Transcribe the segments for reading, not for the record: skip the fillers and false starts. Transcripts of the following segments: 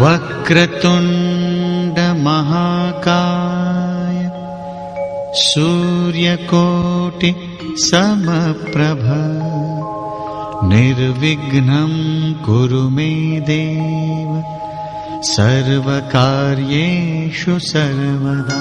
वक्रतुंड महाकाय सूर्यकोटि समप्रभ निर्विघ्नं कुरु मे देव सर्वकार्येषु सर्वदा।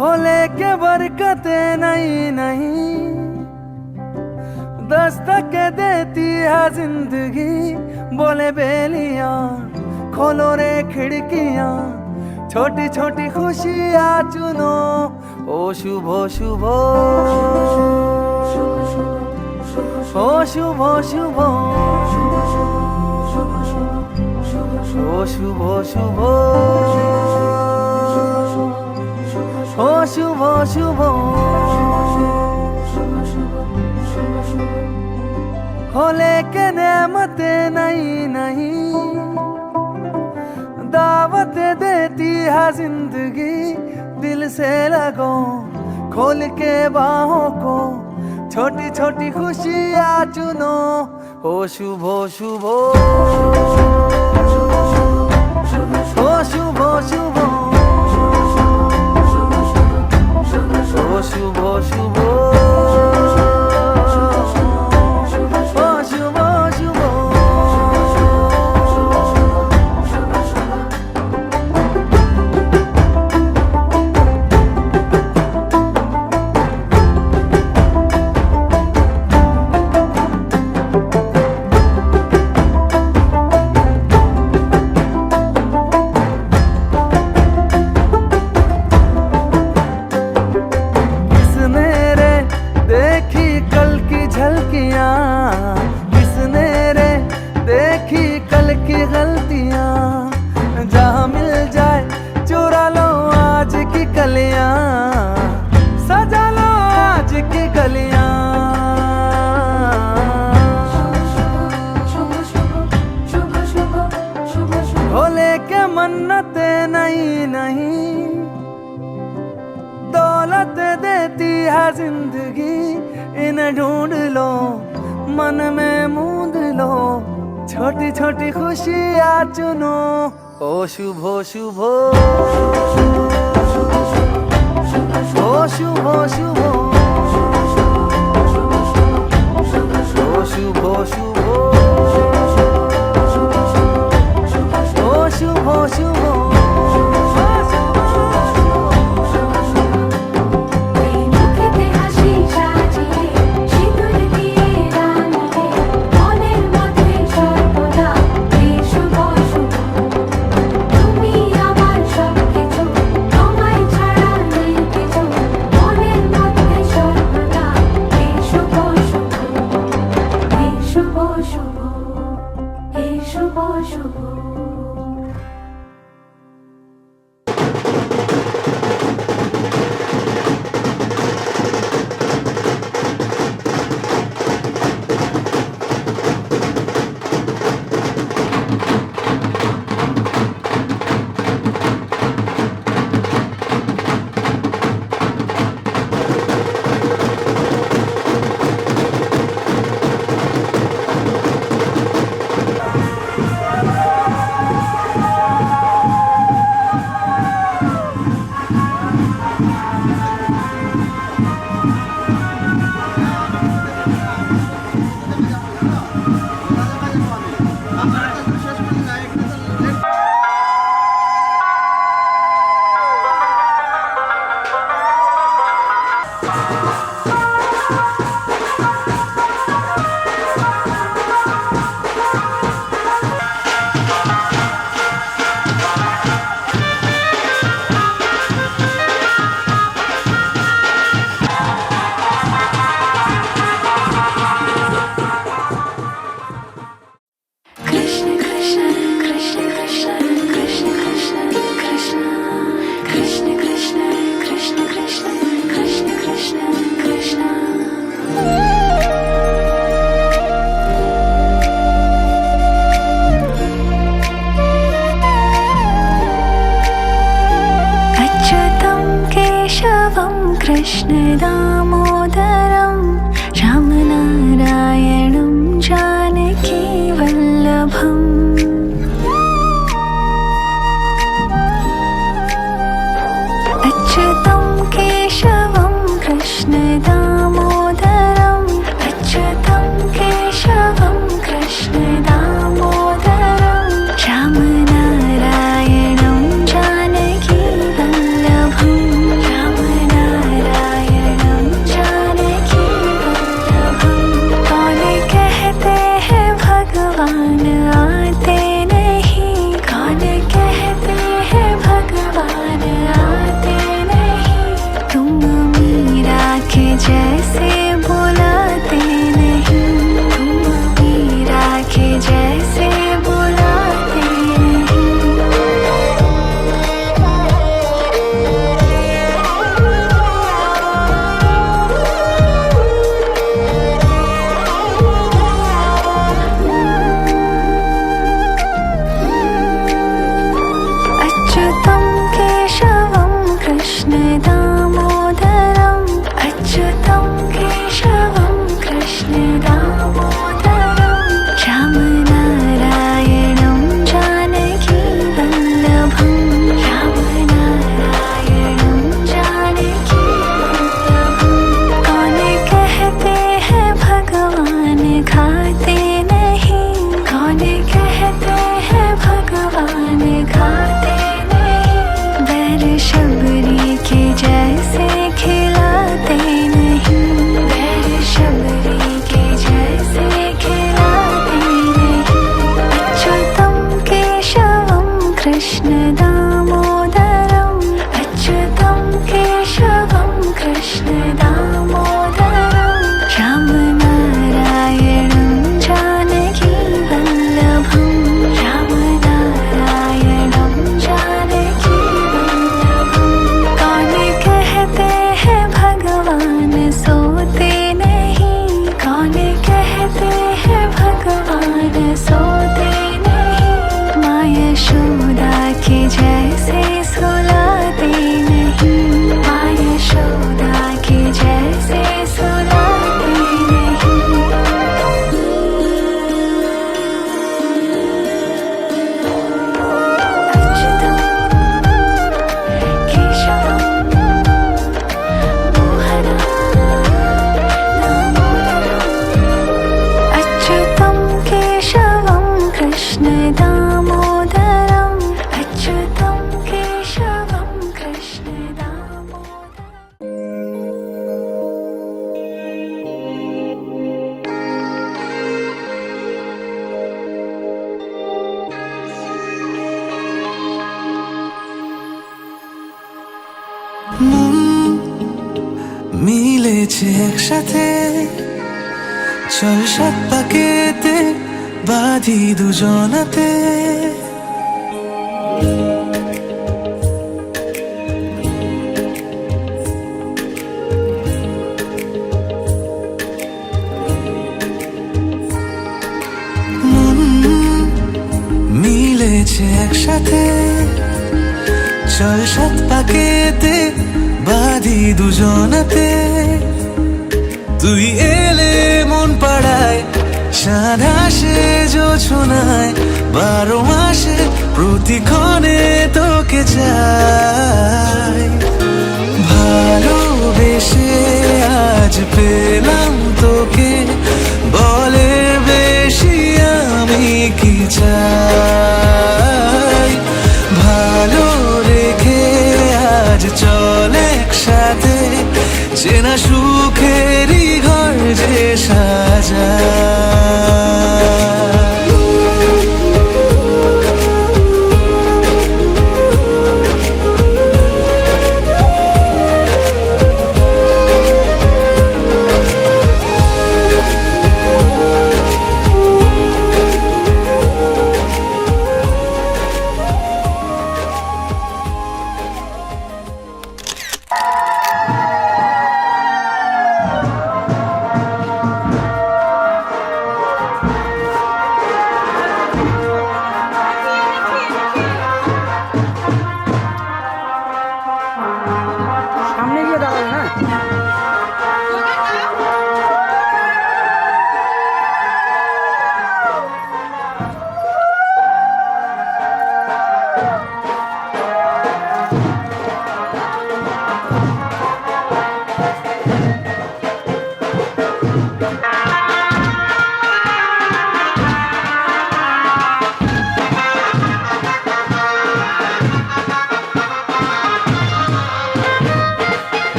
हो लेके बरकतें नहीं नहीं दस्तक देती है जिंदगी। बोले बेलियां खोलो रे खिड़कियां, छोटी छोटी खुशियां चुनो। ओ शुभो शुभो ओ शुभो शुभो ओ शुभो शुभो ओ शुभो शुभो हो लेके नेमतें नहीं नहीं दावत देती है जिंदगी। दिल से लगो खोल के बाहों को, छोटी छोटी खुशियां चुनो। ओ शुभो शुभो ओ शुभो शुभो ओ शुभो शुभो ओ शुभो शुभो। किसने रे देखी कल की गलतियां, जहां मिल जाए चुरा लो आज की कलियां, सजा लो आज की गलियां। भोले के मन्नतें नहीं नहीं दौलत देती है जिंदगी। इन्हें ढूंढ लो मन में मूंद लो, छोटी छोटी खुशियां चुनो। ओ शुभो शुभो ओ शुभो शुभो ओ शुभो शुभो ओ शुभो शुभो। মনের মতো कृष्ण दामोदरं रामनारायणं जानकी वल्लभम् अच्युतं केशवं कृष्ण दामोदरम् अच्युतं केशवं कृष्ण दामोदरं रामनारायणं जानकी वल्लभम् जैसे बुलाते नहीं तुम मीरा के जैसे बुलाते अच्युतं केशवं कृष्ण दामोदरम् अच्युतं केशवं कृष्ण दामोदरं रामनारायणं जानकी वल्लभम् रामनारायणं जानकी वल्लभम् कौन कहते हैं भगवान खाते नहीं कौन कहते हैं भगवान खाते नहीं बैर शबरी के जैसे खिलाते नहीं बैर शबरी के जैसे खिलाते नहीं अच्युतं केशवं कृष्ण दामोदरम् अच्युतं केशवं कृष्ण दामोदरं रामनारायणं जानकी वल्लभम् रामनारायणं जानकी वल्लभम् कौन कहते हैं भगवान सोते नहीं कौन कहते हैं भगवान सोते नहीं माँ यशोदा के जैसे सुलाते नहीं माँ यशोदा के जैसे सुलाते नहीं अच्युतं केशवं अच्युतं केशवं कृष्ण दामोदरम् अच्युतं केशवं कृष्ण दामोदरम् মন মিলেছে একসাথে চল সাত পাকেতে বাঁধি দুজনাতে মন মিলেছে একসাথে চল সাত পাকেতে বাঁধি দুজনাতে তুই এলে মন পাড়ায় চাঁদ আসে জোছনায় 12 মাসে প্রতিক্ষণে তোকে চাই ভালোবেসে আজ পেলাম তোকে বলে বেশি আমি কি চাই ভালো রেখে আজ চল একসাথে চেনা সুখেরই ঘর যে সাজায়। সামনে গিয়ে দাঁড়াবে না।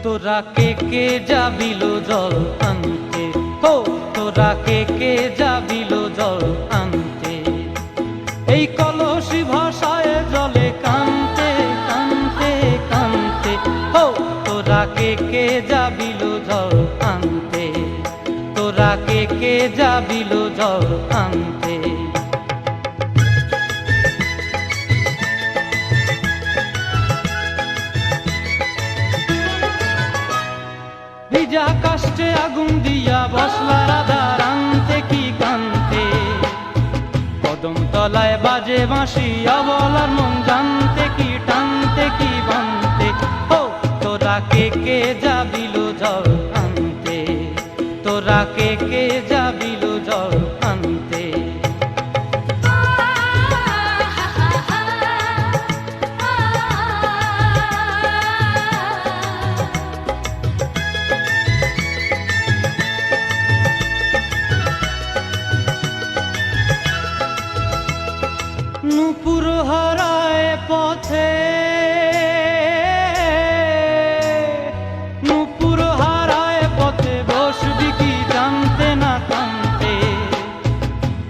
তোরা কে যাবিল জল আনতে, হো তোরা কে যাবিল জল আনতে, এই কলসি ভাষায় জলে কানতে কানতে কানতে, হো তোরা কে যাবিল জল আনতে, তোরা কে যাবিল জল আনতে। ভিজা কাষ্টে আগুন দিয়া বসলা রাধা রানতে কি কানতে, কদম তলায় বাজে বাঁশি অবলার মন জানতে কি টানতে কি বানতে, ও তোরা কে যাবিল জল আনতে, তোরা কে যাবিল জল আনতে। নূপুর হারায় পথে, নূপুর হারায় পথে বসবি কি জানতে না কানতে,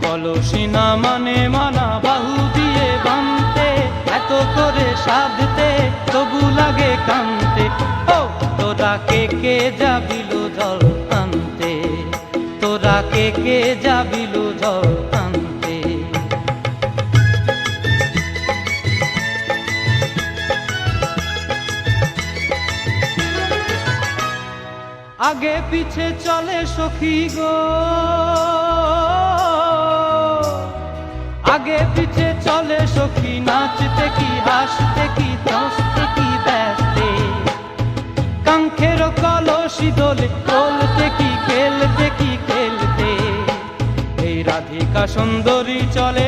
কলসি না মানে মানা বাহু দিয়ে বানতে, এত করে সাধতে তবু লাগে কানতে, ও তোরা কে যাবিল জল আনতে, তোরা কে যাবিল জল আনতে। আগে পিছে চলে সখী গো, আগে পিছে চলে সখী, নাচতে কি হাসতে কি হাসতে কি ব্যস্তে, কাঙ্ক্ষের কলসি দোলে বলতে কি খেলতে কি খেলতে, এই রাধিকা সুন্দরী চলে,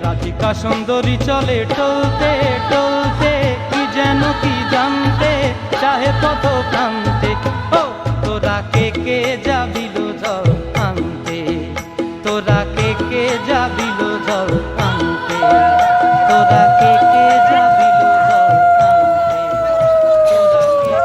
রাধিকা সুন্দরী চলে টলতে টলতে, কি যেন কি জানতে চাহে পথ কান্তে, ও তোরা কে যাবিল জল আনতে, তোরা কে যাবিল জল আনতে, তোরা কে যাবিল জল আনতে, তোরা কে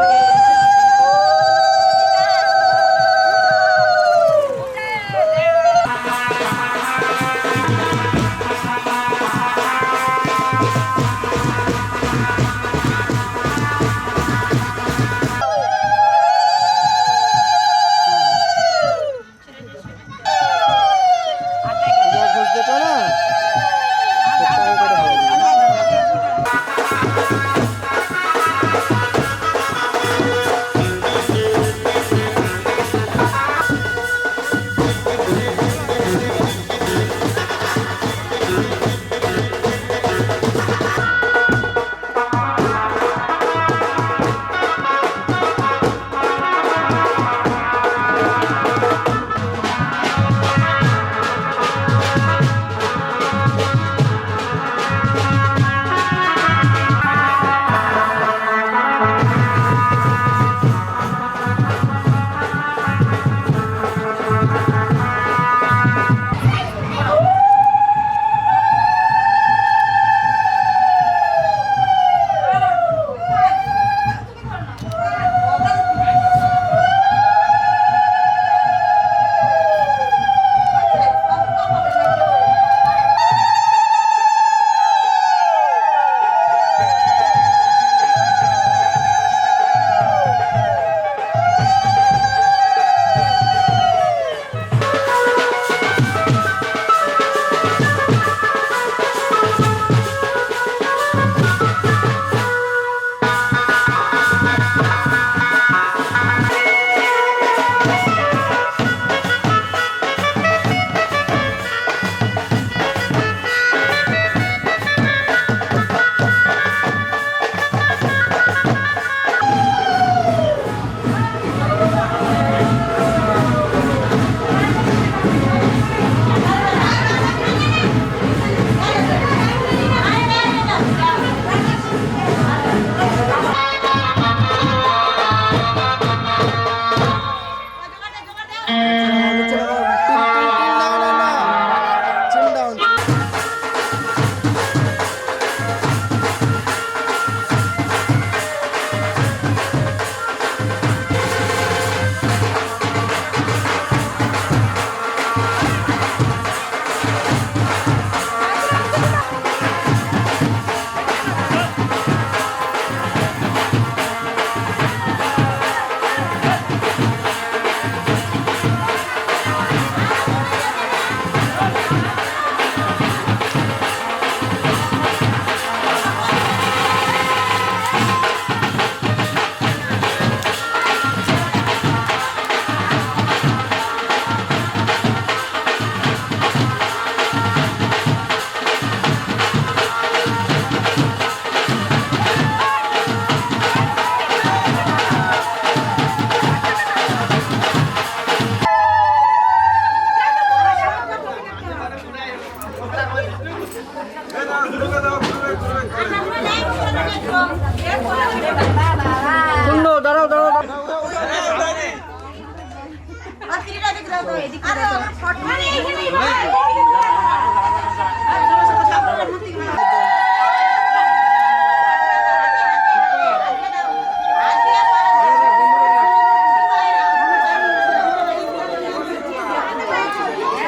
সুন্দর, দাঁড়াও দাঁড়াও দাঁড়াও।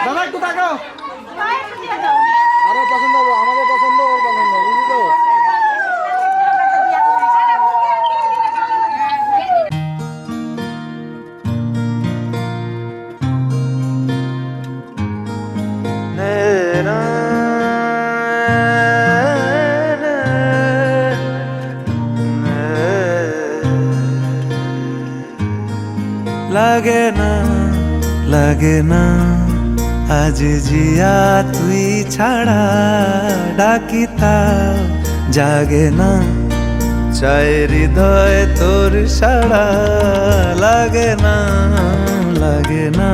দাদা একটু তাকাও। আরো পছন্দ হবে, আমাদের পছন্দ, ওর পছন্দ, বুঝলি তো? লাগে না লাগে না আজ জিয়া তুই ছাড়া ডাকি তাও জাগে না চাই হৃদয় তোর সাড়া লাগে না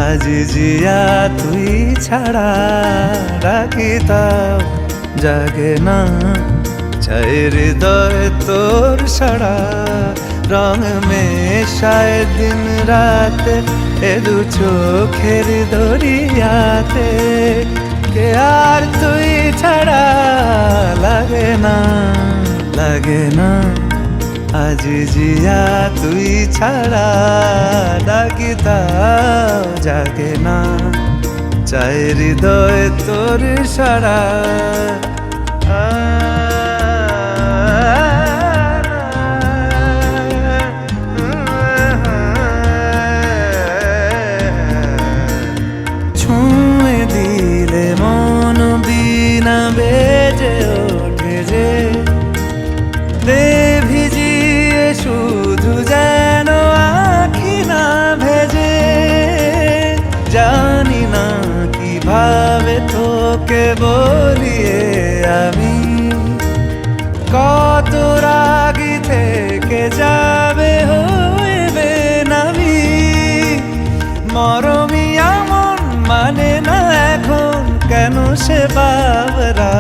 আজ জিয়া তুই ছাড়া ডাকি তাও জাগে না চাই হৃদয় তোর সাড়া রং মেশায় দিন রাত এ দু চোখের দরিয়াতে কে আর তুই ছাড়া লাগে না আজ জিয়া তুই ছাড়া ডাকি তাও জাগে না চাই হৃদয় তোর সাড়া ছুঁয়ে দিলে মন বিনা বেজে ওঠে যে দে ভিজিয়ে শুধু যেন আখি না ভেজে জানি না কিভাবে তোকে বলিয়ে আমি কত রাগি থেকে যাবে হইবে নামি মরমি আমন মানে না এখন কেন সে বাবরা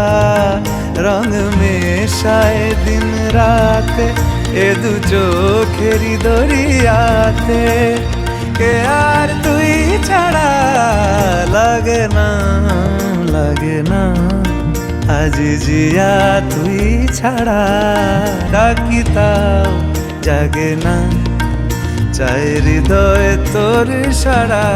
রং মেশায় দিন রাতে এ দু চোখেরি দরিয়াতে কে আর তুই ছাড়া লাগে না আজ জিয়া তুই ছাড়া ডাকি তাও জাগে না চাই হৃদয় তোর সাড়া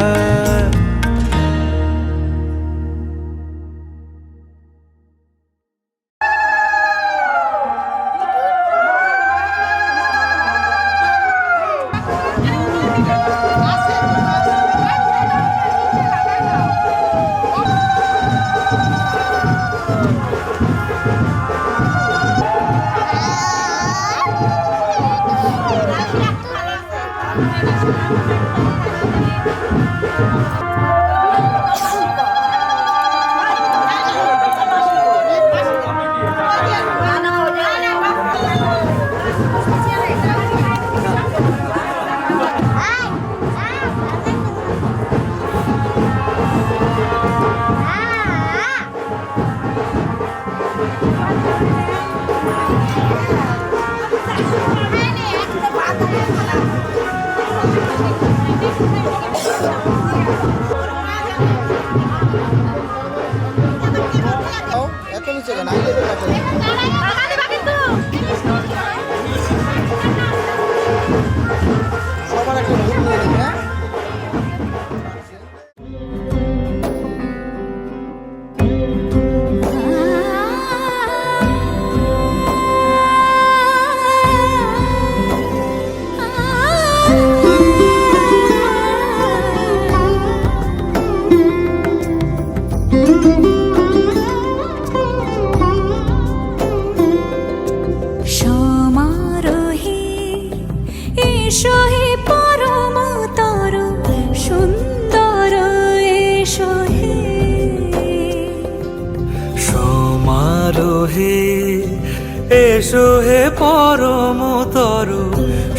এসো হে পরম তরু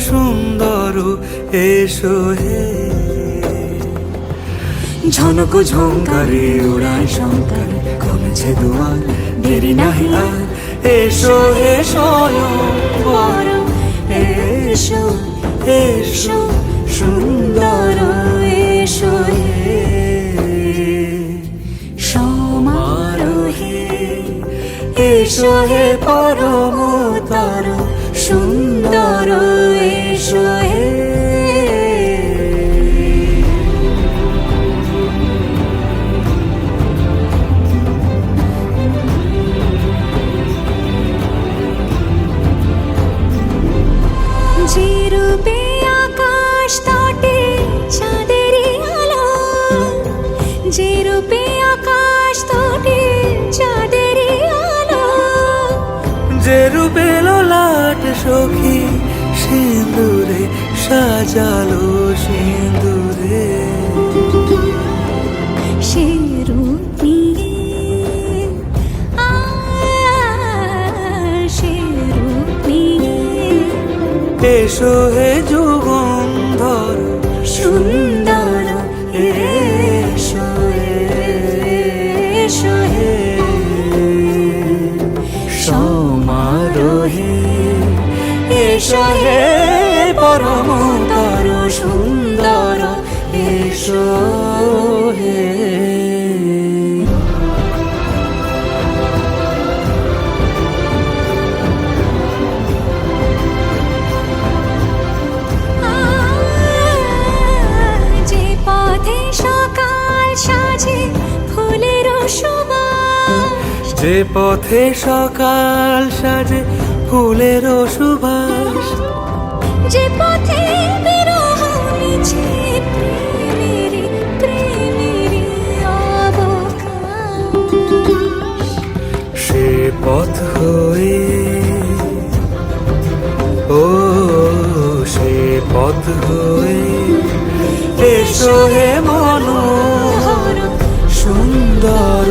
সুন্দর এসো হে ঝনক ঝঙ্কারে উড়ায় শঙ্কার দুয়ার, দেরি নাহি আর, এসো হে স্বয়ংবর, এসো এসো সুন্দর, এসো হে সমারোহে, এসো হে পরমতর সুন্দর, এসো হে। যে রূপে আকাশ তটে চাঁদেরই আলো, যে রূপে আকাশ তটে চাঁদেরই আলো, যে রূপে ললাট সখী সিঁদুরে সাজালো সিঁদুরে, সে রূপ নিয়ে সে রূপ নিয়ে এসো হে যুগন্ধর সুন্দর, এসো এসো হে সমারোহে, এসো হে পরমতর সুন্দর, এসো হে। যে পথে সকাল সাজে ফুলের সুবাস, যে পথে সকাল সাজে ফুলের সুবাস, যে পথে বিরহ মিছে প্রেমের প্রেমের অবকাশ, সে পথ হয়ে, ও সে পথ হয়ে, এসো হে মনোহর সুন্দর,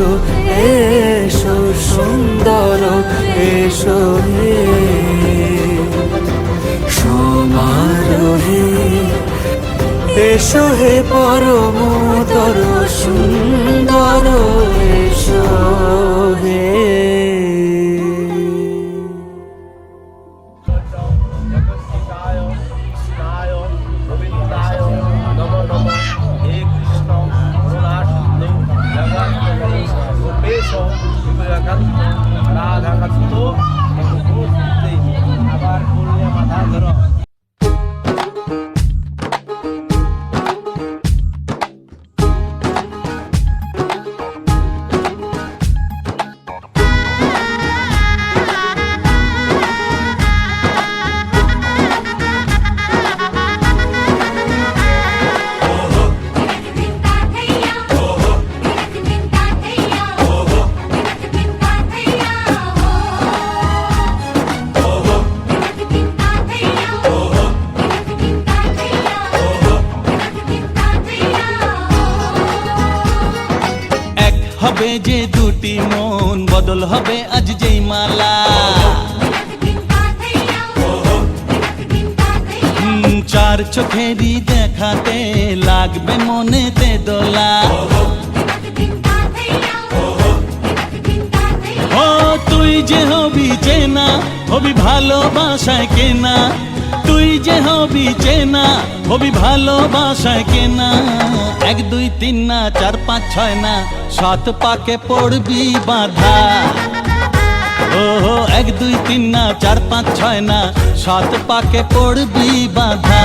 এসো সুন্দর, এসো হে সমারোহে, এসো হে পরমতর সুন্দর, এসো হে। রাধা কান্ত আবার বললে মাথা ধরো। হবে যে দুটি মন, বদল হবে আজ যেই মালা, চার চোখেরই দেখাতে লাগবে মনেতে দোলা। ও তুই যে হবি চেনা, হবি ভালোবাসায় কেনা, তুই যে হবি চেনা, হবি ভালোবাসায় কেনা। 1 2 3 না 4 5 6 না 7 পাকে পড়বি বাঁধা। ও 1 2 3 না 4 5 6 না 7 পাকে পড়বি বাঁধা।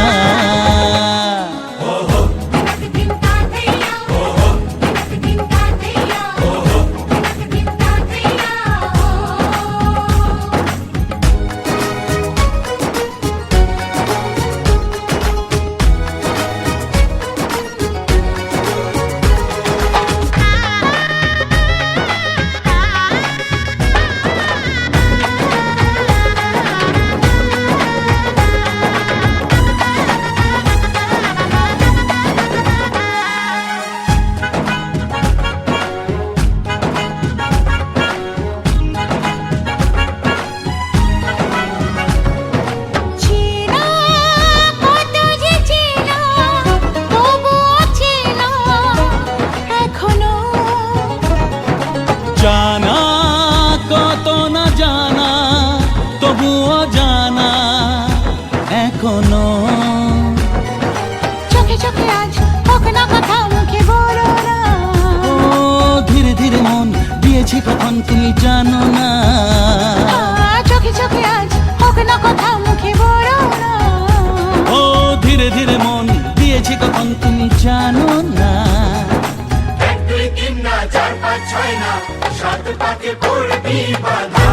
দিয়েছি কখন তুমি জানো না। চোখে চোখে আজ হোক না কথা মুখে বলো না। ও ধীরে ধীরে মন দিয়েছি কখন তুমি জানো না। এক দুই তিন না চার পাঁচ ছয় না সাত পাকে পড়বি বাধা।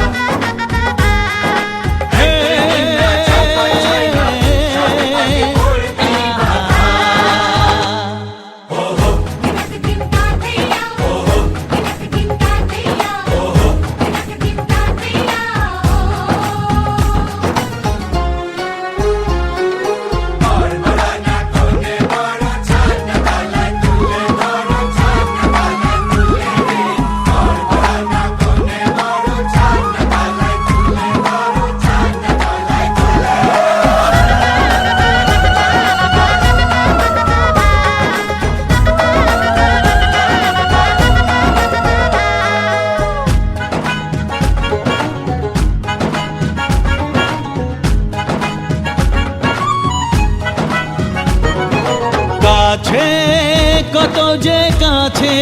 কাছে কত যে কাছে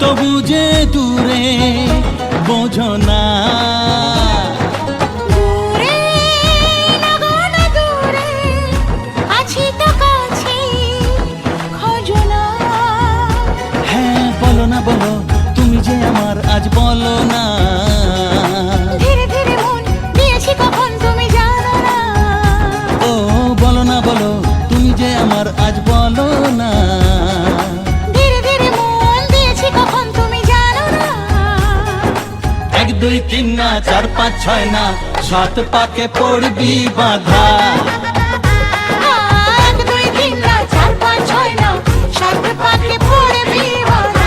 তবু যে দূরে বোঝো না। দূরে লাগো না দূরে আছি তো কাছে খোঁজো না। হ্যাঁ বলো না বলো তুমি যে আমার আজ বলো না। ধীরে ধীরে মন দিয়েছি কখন তুমি জানো না। ও বলো না বলো তুমি যে আমার আজ বলো না। ধীরে ধীরে মন দিয়েছি কখন তুমি জানো না। এক দুই তিন না চার পাঁচ ছয় না সাত পাকে পড়বি বাধা। এক দুই তিন না চার পাঁচ ছয় না সাত পাকে পড়বি বাধা।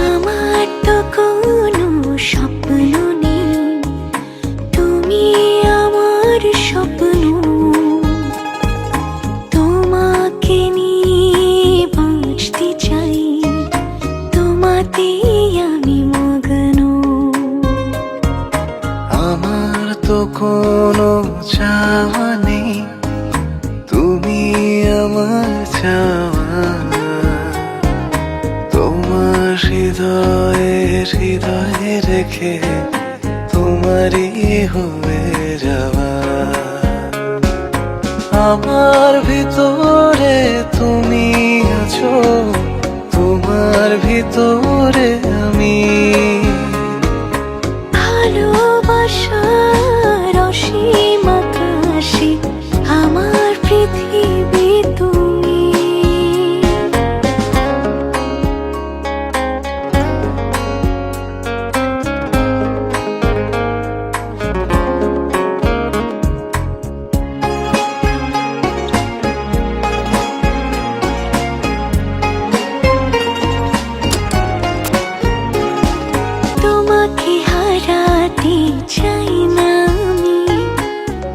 আমার তো কোনো স্বপ্ন নেই, তুমি আমার স্বপ্ন। তোমাকে নিয়ে বাঁচতে চাই, তোমাতেই আমি মগ্ন। আমার তো কোনো চাওয়া নেই, তুমি আমার চাওয়া। তোমার হৃদয়ে রেখে তোমারই হয়ে যাওয়া। আমার ভিতরে তুমি আছো, তোমার ভিতরে আমি। ভালোবাসার অসীম আকাশে আমার পৃথিবী তুমি। তোমাকে হারাতে চাই না আমি,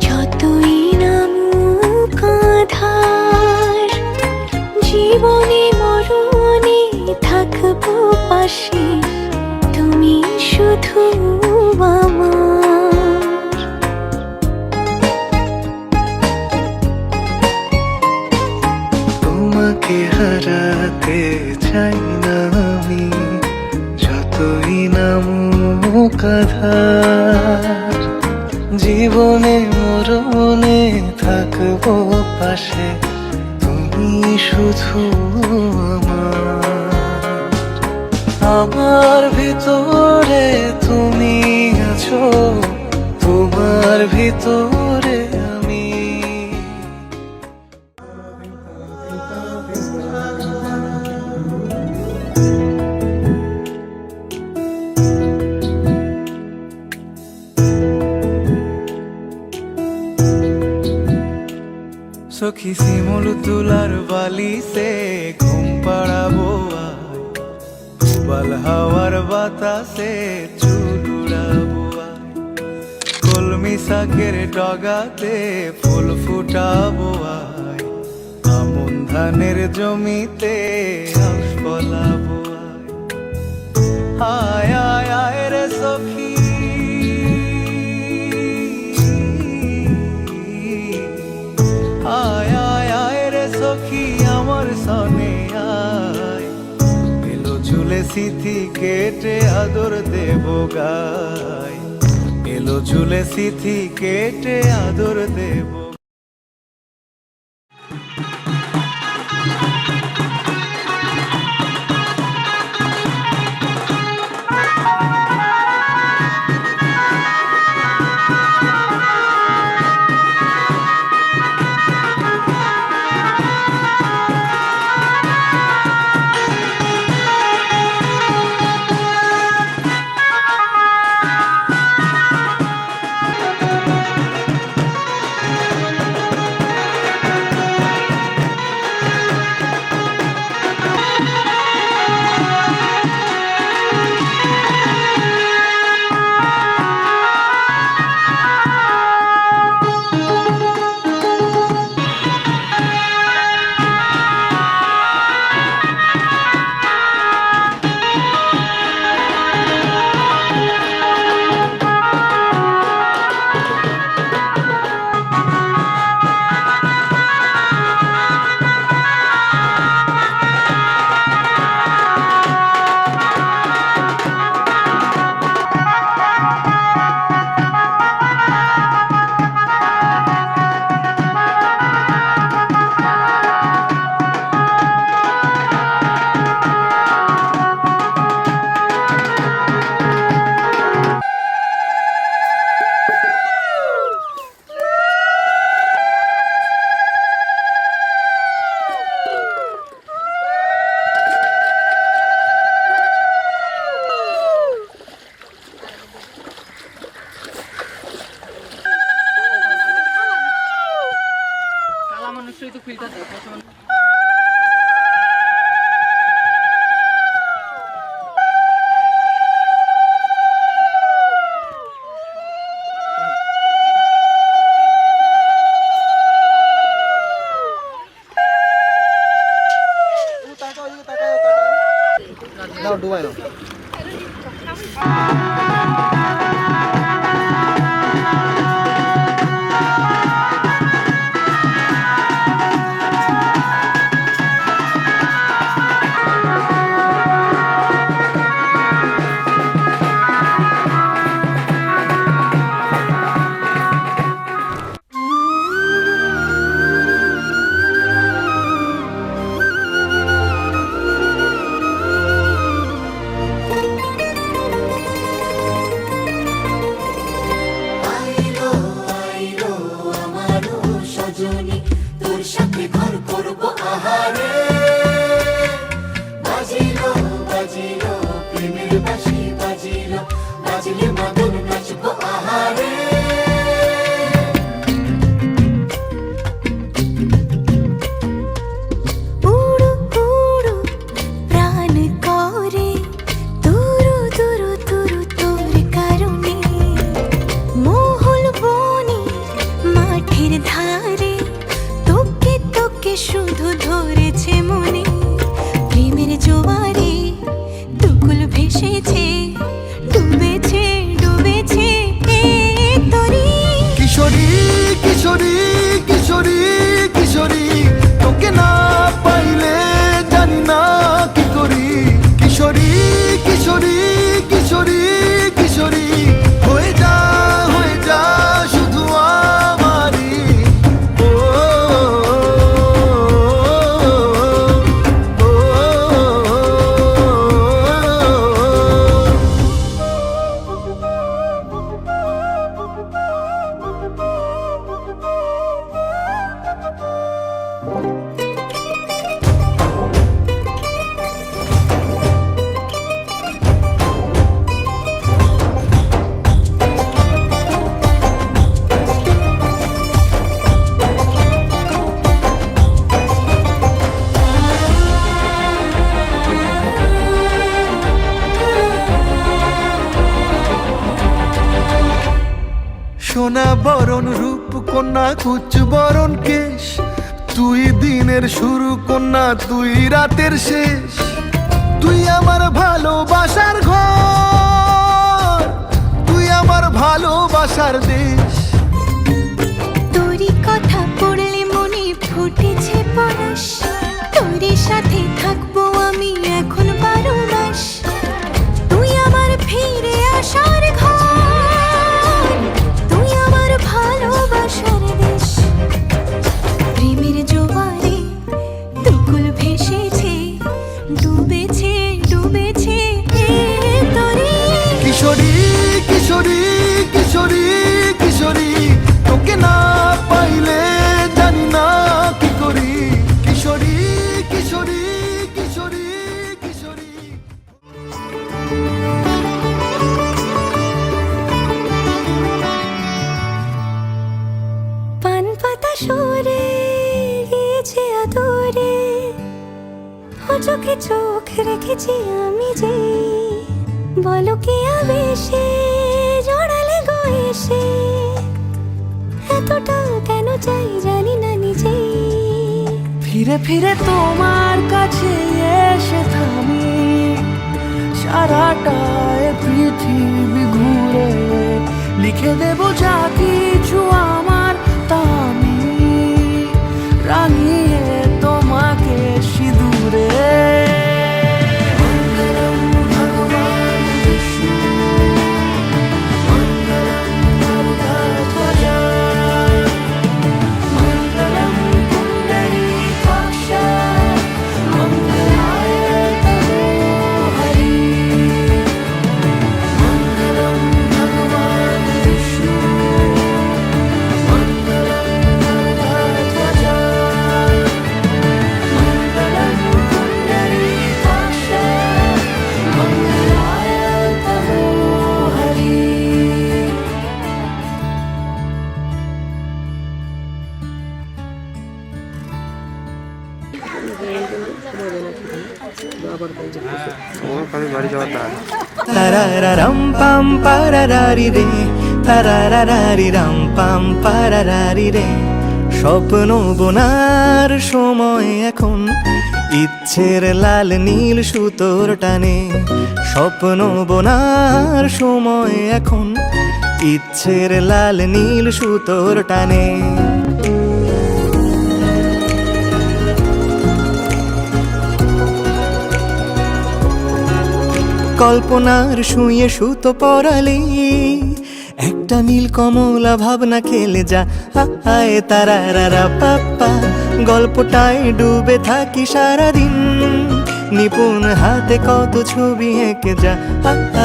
যতই নামুক আঁধার। জীবনে মরণে থাকবো পাশে, তুমি শুধু আমার। তোমাকে হারাতে চাই না আমি, যতই নামুক আঁধার। জীবনে মরণে থাকবো পাশে, তুমি শুধু আমার। আমার ভিতরে তুমি আছো, তোমার ভিতরে আমি। সখী শিমুল তুলার বালি সে ঘুম পাড়াবো আয়, বাল হাওয়ার বাতাসে চুল উড়াবো আয়, কলমি শাকের ডগাতে ফুল ফুটাবো আয়, আমন ধানের জমিতে আউশ ফলাবো আয়। আয় আয় আয় রে সখী, আয় আয় আয় রে সখী আমার সনে আয়, এলো ঝুলে সিথি কেটে আদর দেব গায়, এলো ঝুলে সিথি কেটে আদর দেব। ডুবাই নাও। ভেসেছে ডুবেছে ডুবেছে এই তো সোনা বরণ রূপ কন্যা কুচ বরণ কেশ, তুই দিনের শুরু কন্যা তুই রাতের শেষ, তুই আমার ভালোবাসার ঘর, তুই আমার ভালোবাসার দেশ। তোরই কথা পড়লে মনে ফুটেছে পরশ, তোরই সাথে থাকবো আমি এখন 12 মাস। তুই আমার ফিরে আসার ঘর, তুই আমার ভালোবাসার দেশ। প্রেমের জোয়ারে দুকুল ভেসেছে, ডুবেছে ডুবেছে তোরে। কিশোরী কিশোরী কিশোরী কিশোরী, তোকে না পাইলে জানি না কি করি। কিশোরী কিশোরী কিশোরী কিশোরী। পান পাতা সরে গিয়েছে আদরে, ও চোখে চোখ রেখেছি আমি যে। বলো কি আবেশে জড়ালে গো এসে, এতটা কেন চাই জানি না নিজে। ফিরে ফিরে তোমার কাছে এসে থামি, সারাটা এ পৃথিবী ঘুরে লিখে দেব যা কিছু আমার, তা আমি রাঙিয়ে তোমাকে সিঁদুরে। মঙ্গলম ভগবান বিষ্ণু, মঙ্গলম গরুড়ধ্বজা, মঙ্গলম পুণ্ডরীকাক্ষ, মঙ্গলায় তনো হরি। মঙ্গলম ভগবান বিষ্ণু, মঙ্গলম গরুড়ধ্বজা, মঙ্গলম পুণ্ডরীকাক্ষ, মঙ্গলায় তনো হরি। তারারারাম পাম পারারারি রে, তারারারারি রাম পাম পারারারি রে। স্বপ্ন বোনার সময় এখন, ইচ্ছের লাল নীল সুতোর টানে। স্বপ্ন বোনার সময় এখন, ইচ্ছের লাল নীল সুতোর টানে। কল্পনার শুয়ে সুতো পরালে, একটা নীল কমলা ভাবনা খেলে যা। আয় তারারারা পাপ্পা, গল্পটায় ডুবে থাকি সারাদিন। নিপুণ হাতে কত ছবি এঁকে যা।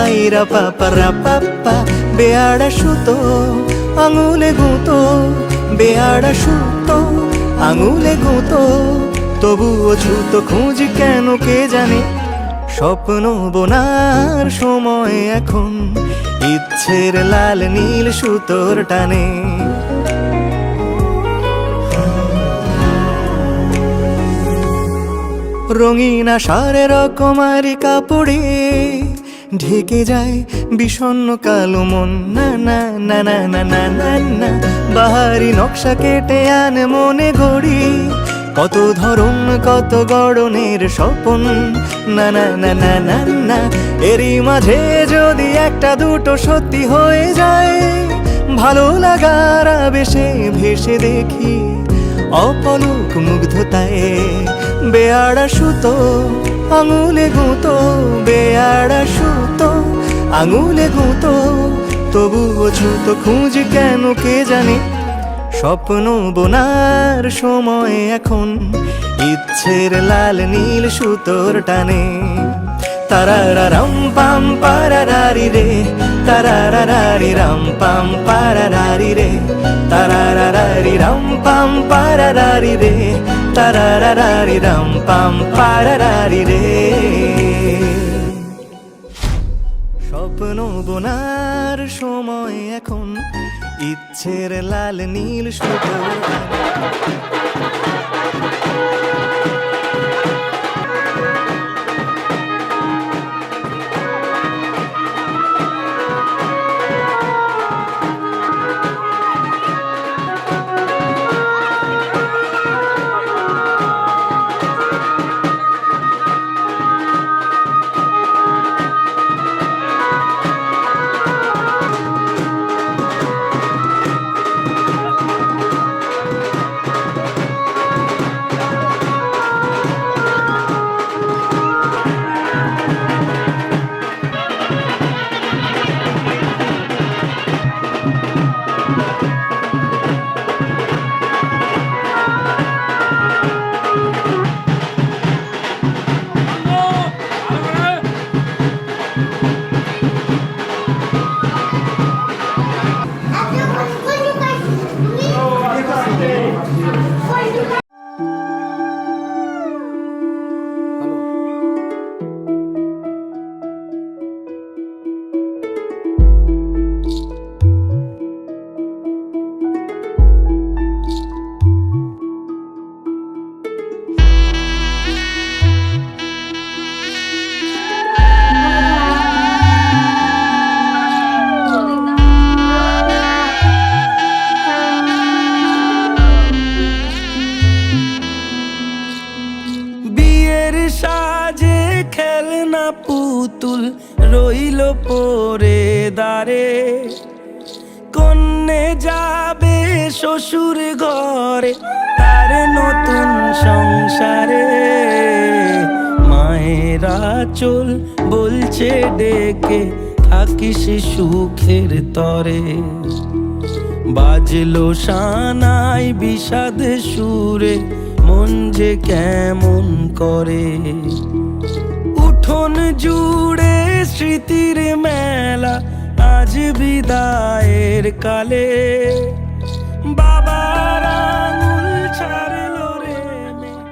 আইরা পাপারা পাপ্পা, বেয়াড়া সুতো আঙুলে গুঁতো, বেয়াড়া সুতো আঙুলে গুঁতো। তবুও ছুতো খুঁজি কেন কে জানে। স্বপ্ন বোনার সময় এখন, ইচ্ছের লাল নীল সুতোর টানে। রঙিন আশারে রকমারি কাপড়ে ঢেকে যায় বিষণ্ণ কালো মন। না না না না না না না না, বাহারি নকশা কেটে আনে মনে গড়ি। কত ধরন কত গড়নের স্বপন। না না না না না না, এরই মাঝে যদি একটা দুটো সত্যি হয়ে যায়, ভালো লাগার আবেশে ভেসে দেখি অপলক মুগ্ধতায়। বেয়াড়া সুতো আঙুলে গুঁতো, বেয়াড়া সুতো আঙুলে গুঁতো। তবুও ছুতো খুঁজি কেন কে জানে। স্বপ্ন বোনার সময় এখন, ইচ্ছের লাল নীল সুতোর টানে। তারারারাম পাম পারারারি রে, তারারারারি রাম পাম পারারারি রে, তারারারারি রাম পাম পারারারি রে, তারারারারি রাম পাম পারারারি রে। স্বপ্ন বোনার সময় এখন, ইচ্ছের লাল নীল সুতোর টানে। বিয়ের সাজে খেলনা পুতুল রইল পরে দাঁড়ে, কন্যে যাবে শ্বশুর ঘরে তার নতুন সংসারে। মায়েরা চল বলছে ডেকে থাকিস সুখের তরে, বাজলো সানাই বিষাদ সুরে মন যে কেমন করে। উঠোন জুড়ে স্মৃতির মেলা আজ বিদায়ের কালে, বাবার আঙুল ছাড়লো রে মেয়ে।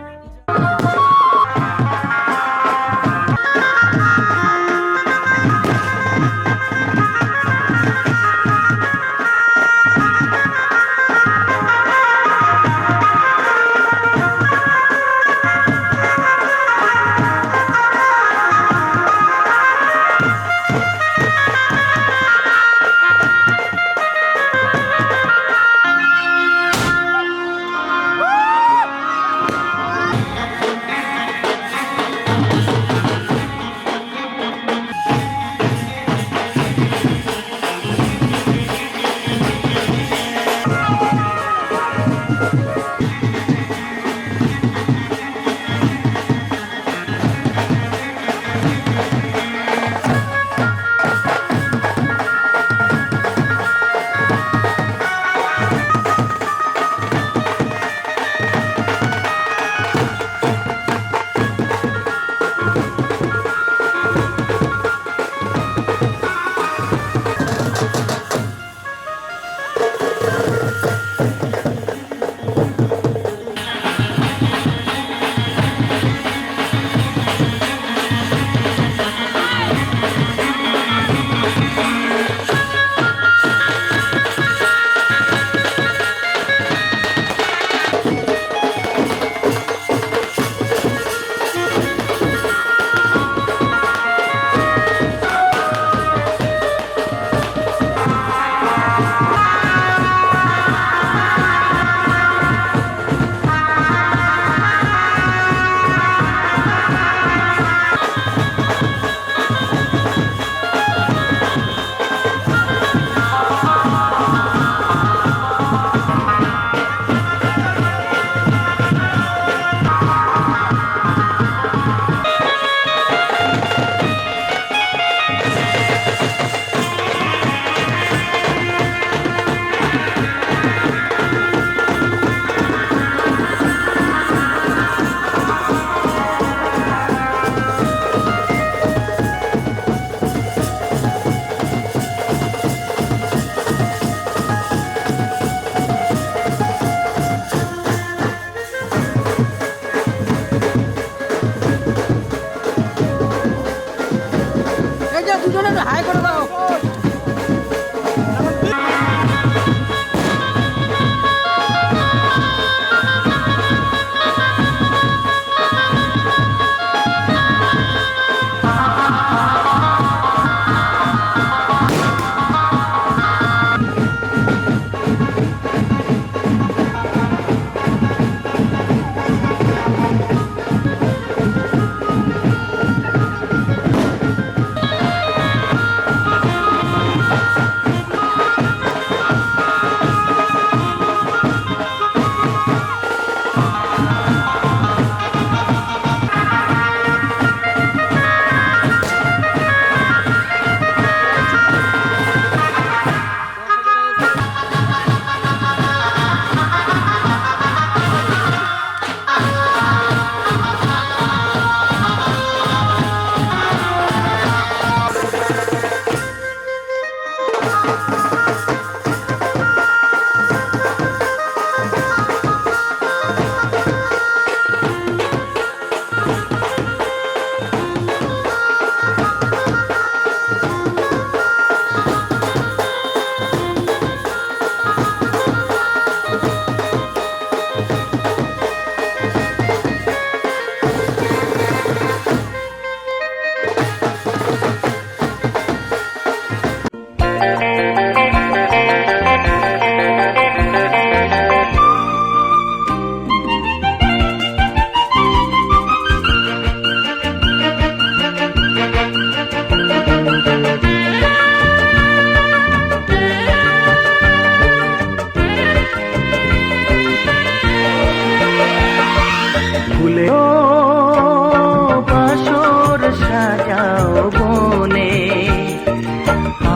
বাসর সাজাও বনে,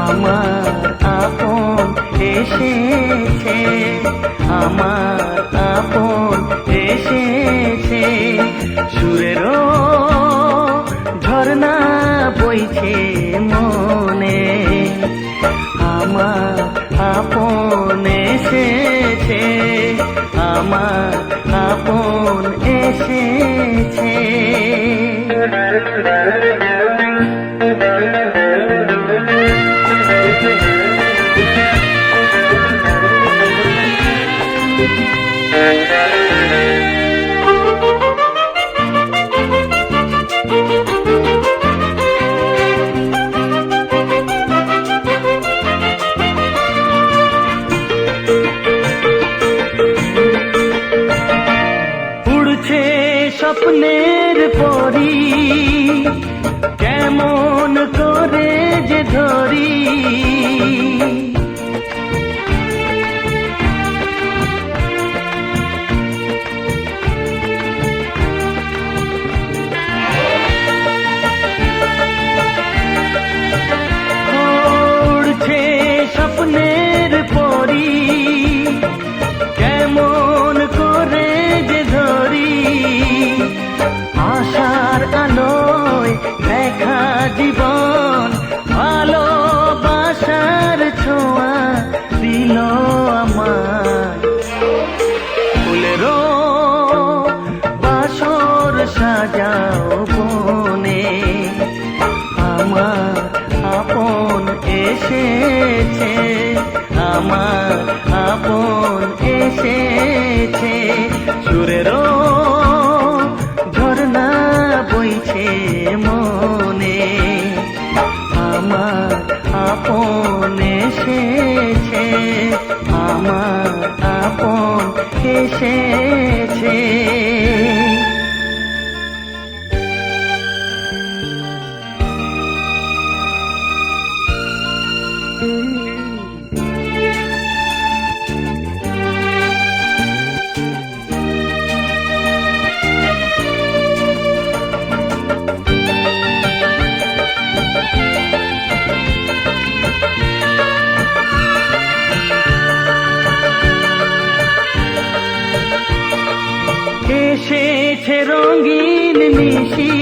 আমার আপন এসেছে, আমার আপন এসেছে, সুরেরও ঝর্ণা বইছে মনে, আমার আপন এসেছে, আমার আপন এসেছে। উড়ছে স্বপ্নের পরি, কেমন করে যে ধরি, উড়ছে স্বপ্নের পরি, কেমন করে যে ধরি, আশার আলোয় দেখা জীবন, ভালোবাসার ছোঁয়া দিল আমার, ফুলেরও বাসর সাজাও বনে, আমার আপন এসেছে, আমার আপন এসেছে, সুরেরও ঝর্ণা বইছে মনে, আমার আপন এসেছে, আমার আপন এসেছে। এসেছে রঙিন নিশি,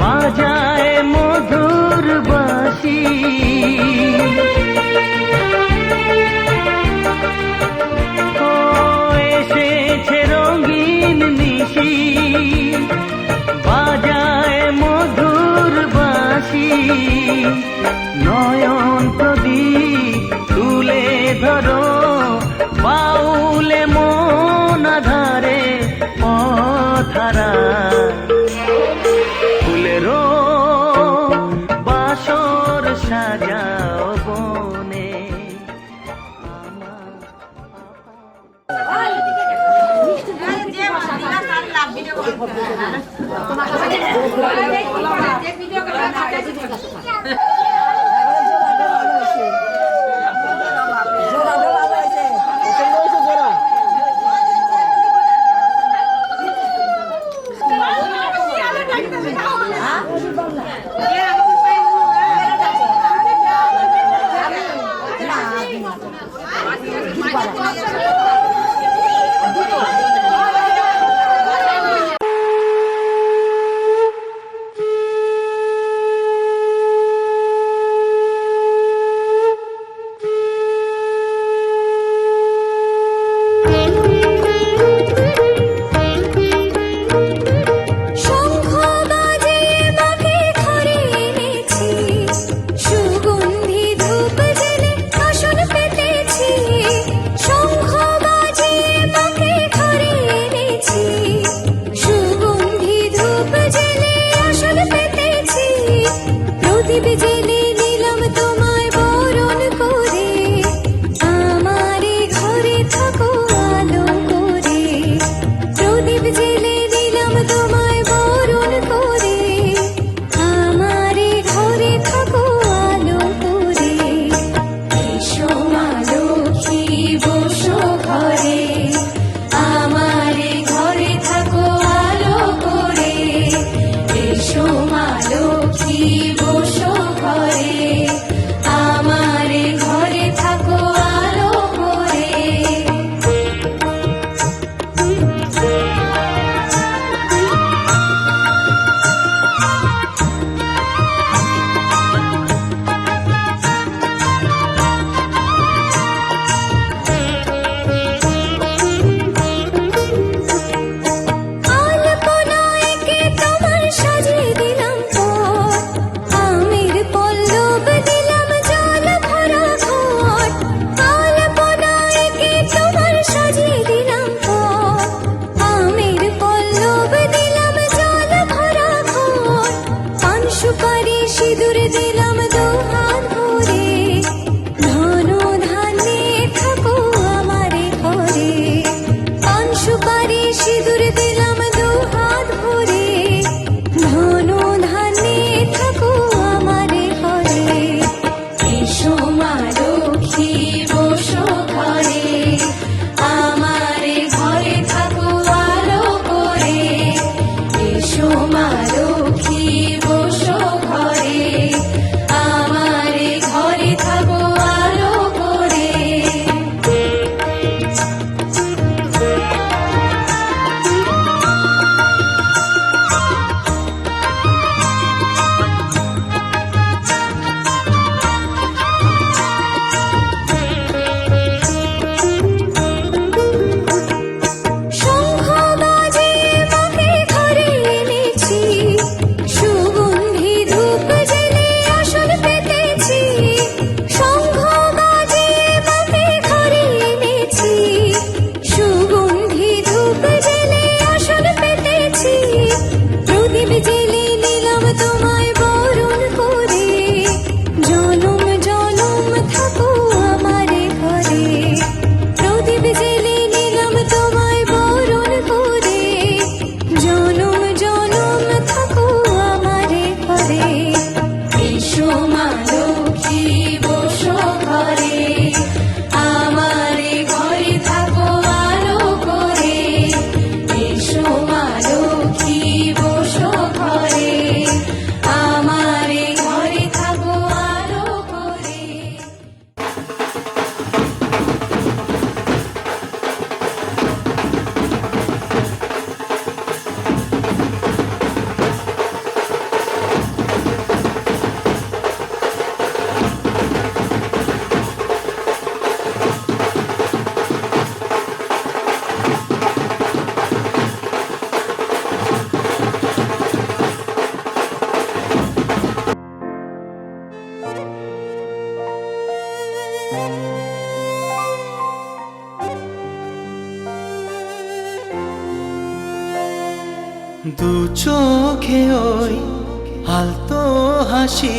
বাজায় মধুর বাঁশি, ও এসেছে রঙিন নিশি, বাজায় মধুর বাঁশি, নয়ন প্রদীপ তুলে ধরো, বাউলে মন আধারে পথহারা, ফুলেরও বাসর সাজা মা লক্ষ্মী বসো ঘরে, আমার ঘরে থাকো আলো করে। এসো মা লক্ষ্মী বসো ঘরে, আমার ঘরে থাকো আলো করে। শঙ্খ বাজে মাকে ঘরে এনেছি, সুগন্ধি ধূপ জ্বেলে আসন পেতেছি। শঙ্খ বাজে মাকে ঘরে এনেছি, সুগন্ধি ধূপ জ্বেলে আসন পেতেছি। প্রদীপ জ্বেলে নিলাম তোমায় বরণ করে, জনম জনম থাকো আমার ঘরে। প্রদীপ জ্বেলে নিলাম তোমায় বরণ করে, জনম জনম থাকো আমার ঘরে। এসো মা লক্ষ্মী বসো ঘরে, আমার ঘরে থাকো আলো করে। এসো মা লক্ষ্মী বসো ঘরে, আমার ঘরে থাকো আলো করে। দু চোখে ওই আলতো হাসি,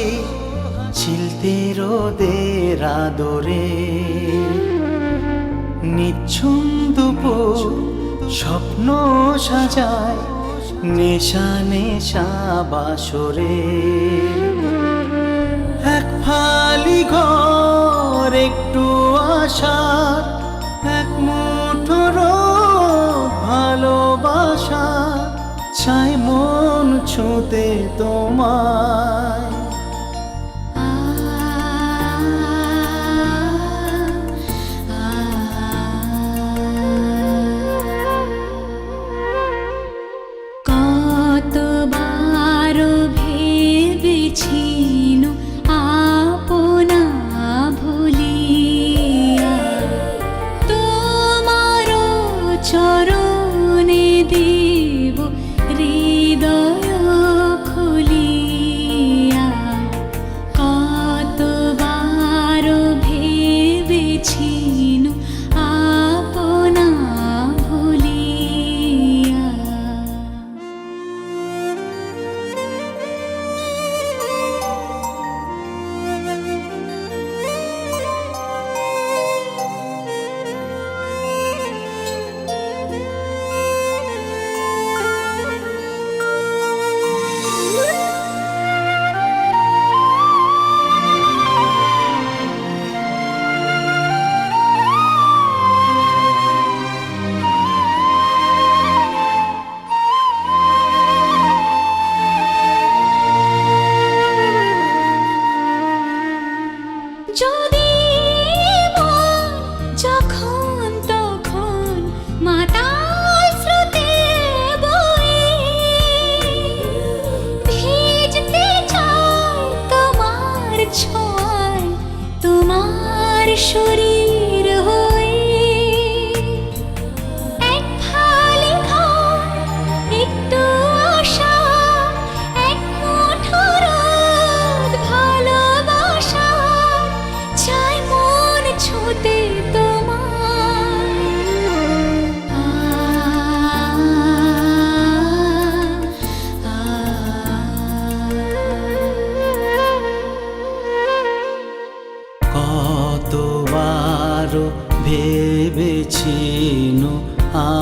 ছিলতে রোদের আদরে। নিঝুম দুপুর স্বপ্ন সাজায়, নেশা নেশা বাসরে। এক ফালি ঘর একটু আশা, এক মুঠো রোদ ভালোবাসা, চাই মন ছুঁতে তোমায়। কতবার ভেবেছিনু আপনা ভুলিয়া, তোমার চরণে দেব হৃদয় খুলিয়া। কতবার ভেবেছিনু আপনা ভুলিয়া। যদি মন যখন তখন মাতাল স্রোতে বয়ে, ভিজতে চায় তোমার ছোঁয়ায়, তোমার শরীর হয়ে। এক ফালি ঘর একটু আশা, এক মুঠো রোদ ভালোবাসা, চাই মন ছুঁতে তোমায়। কতবার ভেবেছিনু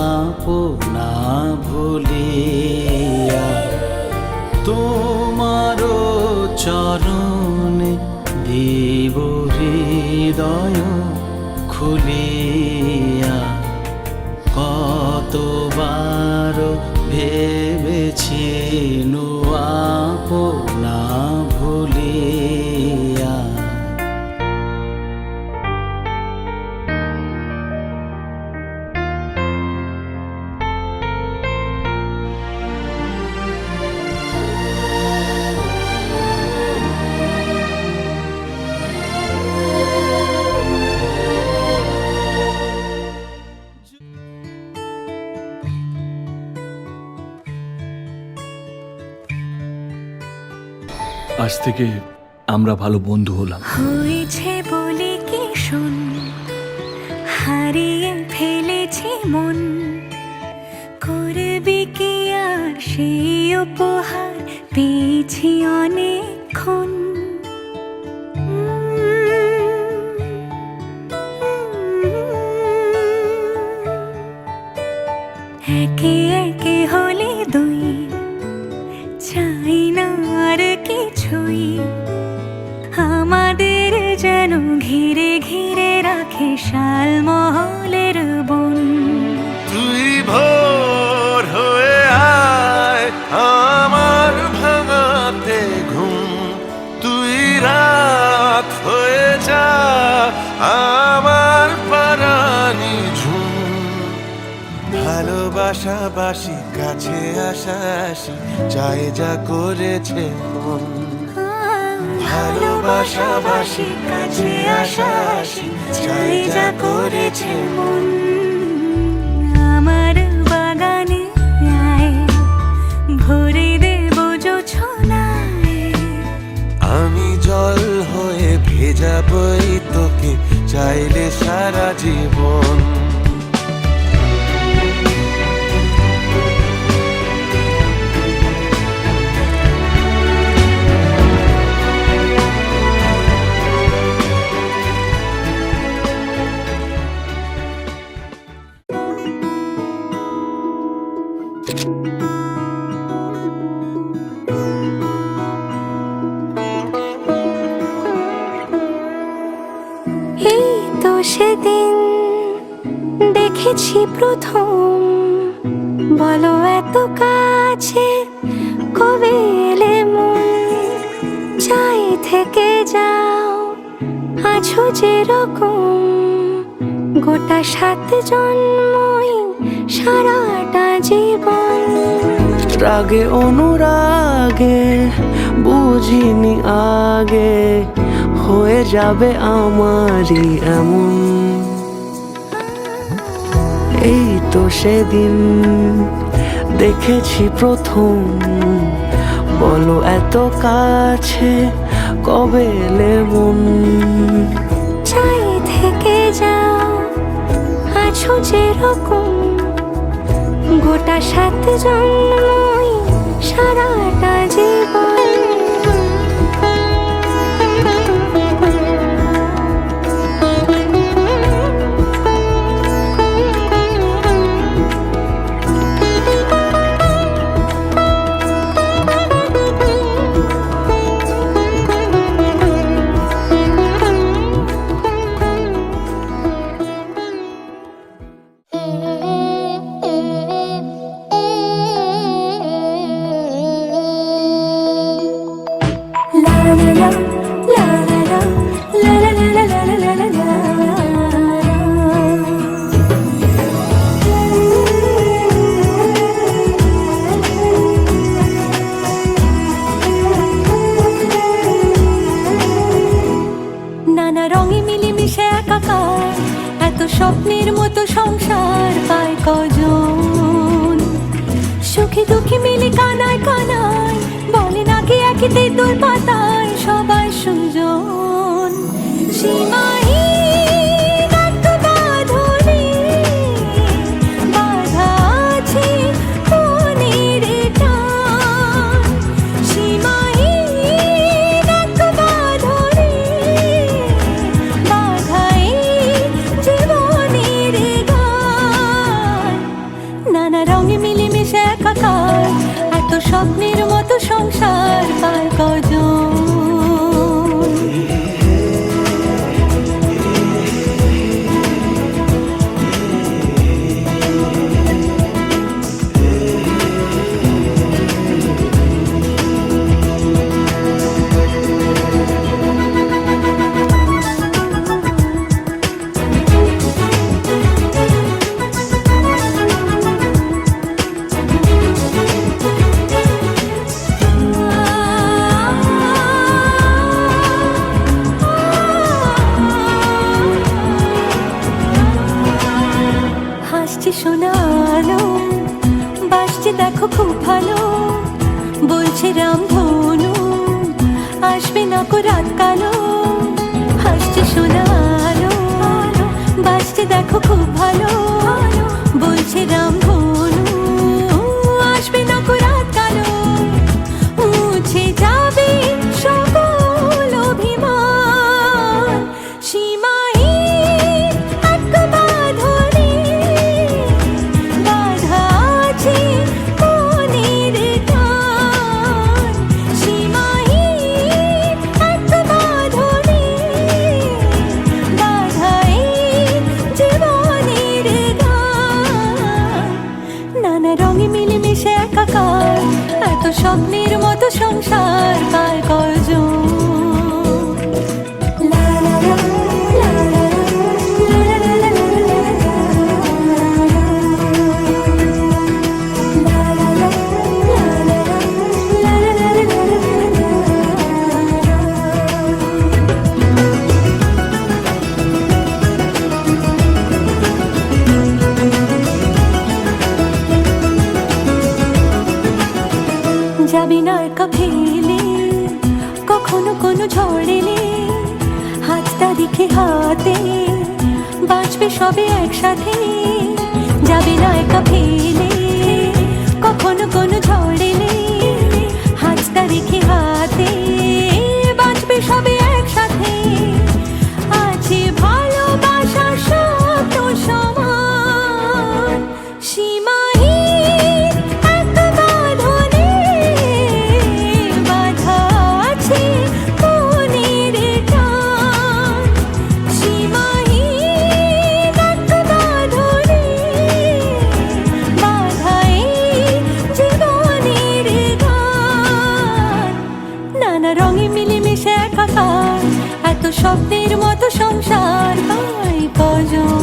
আপনা ভুলিয়া, তোমার চরণে দেব রে হৃদয় খুলিয়া কতবার ভেবেছি আপনা ভুলিয়া। আজ থেকে আমরা ভালো বন্ধু হলাম। হয়েছে বলে কি শুন, হারিয়ে ফেলেছি মন, করবি কি আর সেই উপহার পেয়েছি অনেকক্ষণ। একে একে হলে দুই, চাই না আর কিছুই, আমাদের যেন ঘিরে ঘিরে রাখে শালমহলের বন। তুই ভোর হয়ে আয় আমার ভাঙাতে ঘুম, তুই রাত হয়ে যা আমার পারানি ঝুম। ভালোবাসা বাসি কাছে আসা আসি চাই যা করেছে মন। ভালোবাসা বাসি কাছে আসা আসি চাই যা করেছে মন। আমার বাগানে আয়, ভরে দেব জোছনায়, আমি জল হয়ে ভেজাবই তোকে চাইলে সারা জীবন। এই তো সেদিন দেখেছি প্রথম, বলো এত কাছে কবে এলে মন। চাই থেকে যাও আছো যেরকম, গোটা 7 জন্মই সারাটা জীবন। রাগে অনুরাগে বুঝিনি আগে, হয়ে যাবে আমারই এমন। এই তো সেদিন দেখেছি প্রথম, বলো এত কাছে কবে এলে মন। চাই থেকে যাও আছো যেরকম, গোটা 7 জন্মই সারাটা জীবন। নানা রঙে মিলেমিশে একাকার, এত স্বপ্নের মতো সংসার পায় কজন। সুখে দুঃখে মিলে কানায় কানায়, বলে নাকি একই তেঁতুল পাতায় সবাই সুজন। সীমাহীন এক বাঁধনে বাঁধা আছে মনের টান। সীমাহীন এক বাঁধনে বাঁধা এই জীবনের গান। নানা রঙে মিলেমিশে একাকার, এত স্বপ্নের মতো সংসার পায় কজন। দেখো খুব ভালো বলছে রামধনু আসবে না কো রাত কালো হাসছে সোনা আলো বাজছে দেখো খুব ভালো বলছে রামধনু আসবে না কো রাত কালো মুছে যাবে সকল অভিমান সীমাহীন এক বাঁধনে বাঁধা আছে মনের টান সীমাহীন এক বাঁধনে বাঁধা এই জীবনের গান নানা রঙে মিলেমিশে একাকার এত স্বপ্নের মতো সংসার কার কয়জন লা লা লা লা লা লা লা লা যাবি না একা ফেলে কখনো কোনো ঝড় এলে হাতটা রেখে হাতে বাঁচবে সবে একসাথে যাবি না একা ফেলে কখনো কোনো ঝড় এলে হাতটা রেখে হাতে বাঁচবে সবে একসাথে আছে ভালোবাসা শব্দ সমান সীমাহীন এক বাঁধনে বাঁধা আছে মনের টান সীমাহীন এক বাঁধনে বাঁধা এই জীবনের গান নানা রঙে মিলেমিশে একাকার এত স্বপ্নের মতো সংসার পাই কজন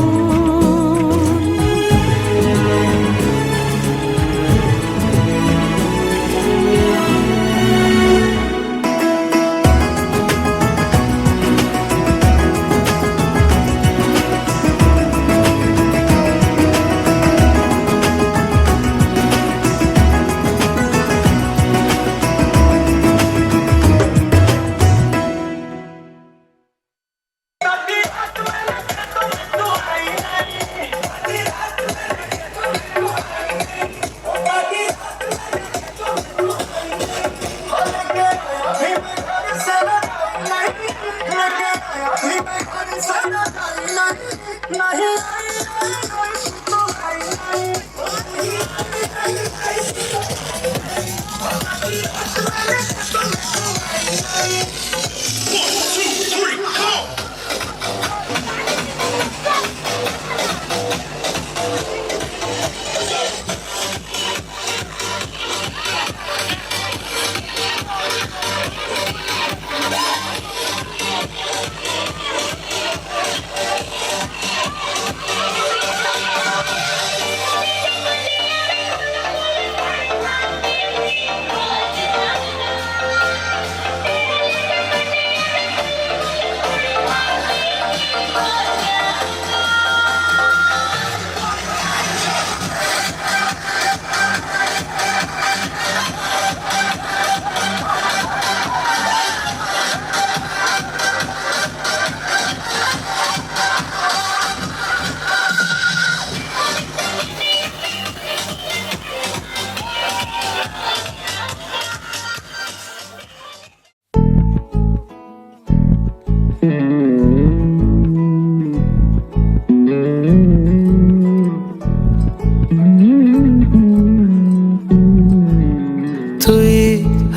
তুই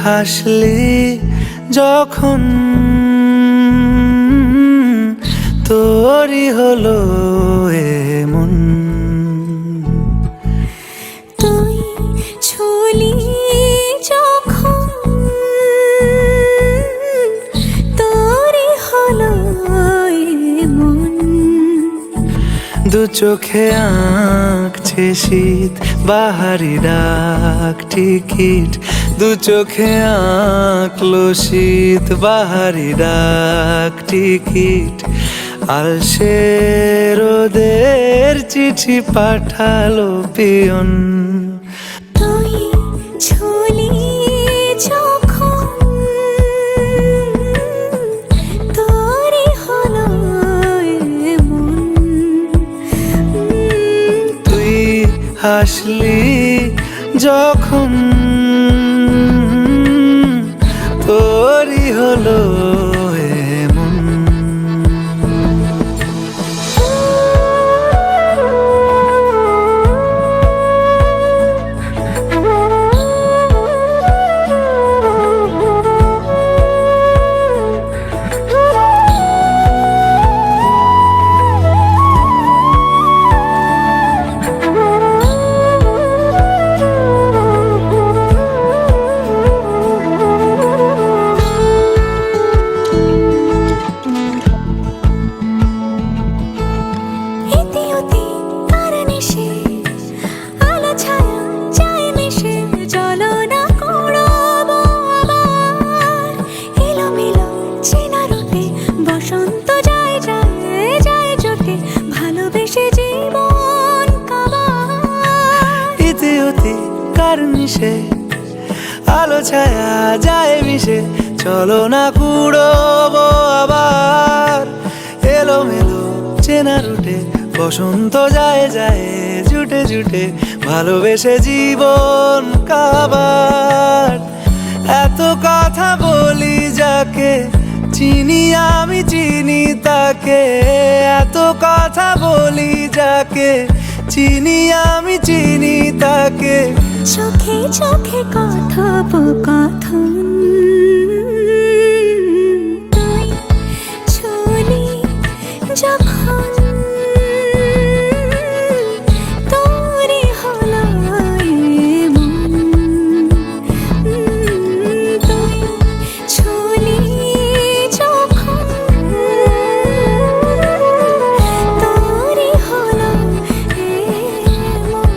হাসলি যখন তোরই হলো এমন তুই ছুলি যখন তোরই হলো এমন দু চোখে আঁকছে শীত বাহারি ডাক টিকিট দু চোখে আঁকলো শীত বাহারি ডাক টিকিট আলসে রোদের চিঠি পাঠালো পিয়ন তুই হাসলি যখন তোরই হলো এমন। ইতি উতি কার নিশে আলো ছায়া যায় মিশে চলো না কুড়াবো আবার এলোমেলো চেনা রূপে বসন্ত যায় যায় যায় জোটে ভালোবেসে জীবন কাবার। ইতি উতি কার নিশে আলো ছায়া যায় মিশে চলো না কুড়োবো আবার এলোমেলো চেনা রুটে বসন্ত যায় যায় জুটে জুটে ভালোবেসে জীবন কাবার। এত কথা বলি যাকে চিনি আমি চিনি তাকে, এত কথা বলি যাকে চিনি আমি চিনি তাকে। চোখে চোখে কথোপকথন তুই চলি যখন তোরই হলো এমন। তুই চলি যখন তোরই হলো এমন।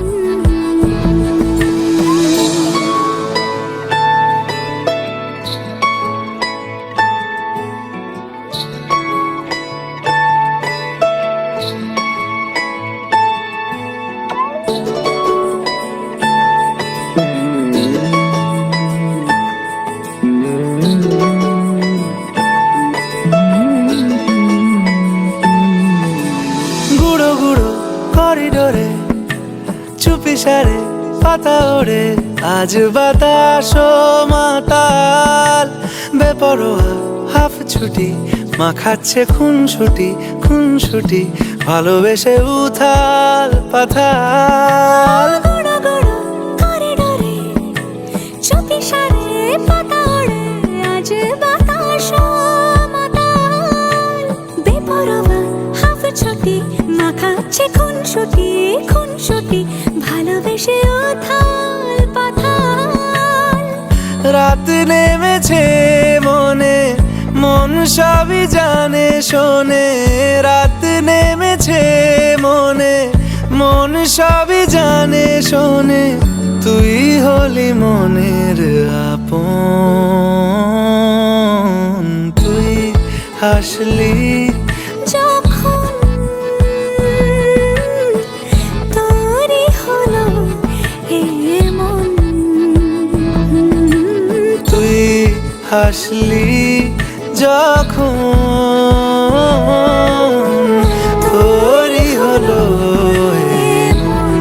গুঁড়ো গুঁড়ো করিডোরে চুপি সারে পাতা ওড়ে আজ বাতাস মাতাল বেপরোয়া হাফ ছুটি মাখাচ্ছে খুনসুটি খুনসুটি ভালোবেসে উথাল পাথাল। গুঁড়ো গুঁড়ো করিডোরে চুপি সারে পাতা ওড়ে আজ বাতাস মাতাল বেপরোয়া হাফ ছুটি মাখাচ্ছে খুনসুটি খুনসুটি ভালোবেসে উথাল পাথাল। রাত নেমেছে মনে মন সবই জানে শোনে, রাত নেমেছে মনে মন সবই জানে শোনে। তুই হলি মনের আপন, তুই হাসলি যখন তোরই হলো এমন। তুই হাসলি যখন তোরই হলো এমন।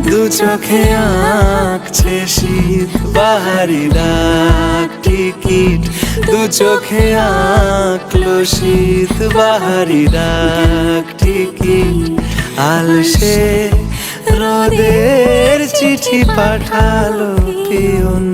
দু চোখে আঁকছে শীত বাহারি ডাক টিকিট, দু চোখে আঁকলো শীত বাহারি ডাক টিকিট। আলসে রোদের চিঠি পাঠালো পিয়ন।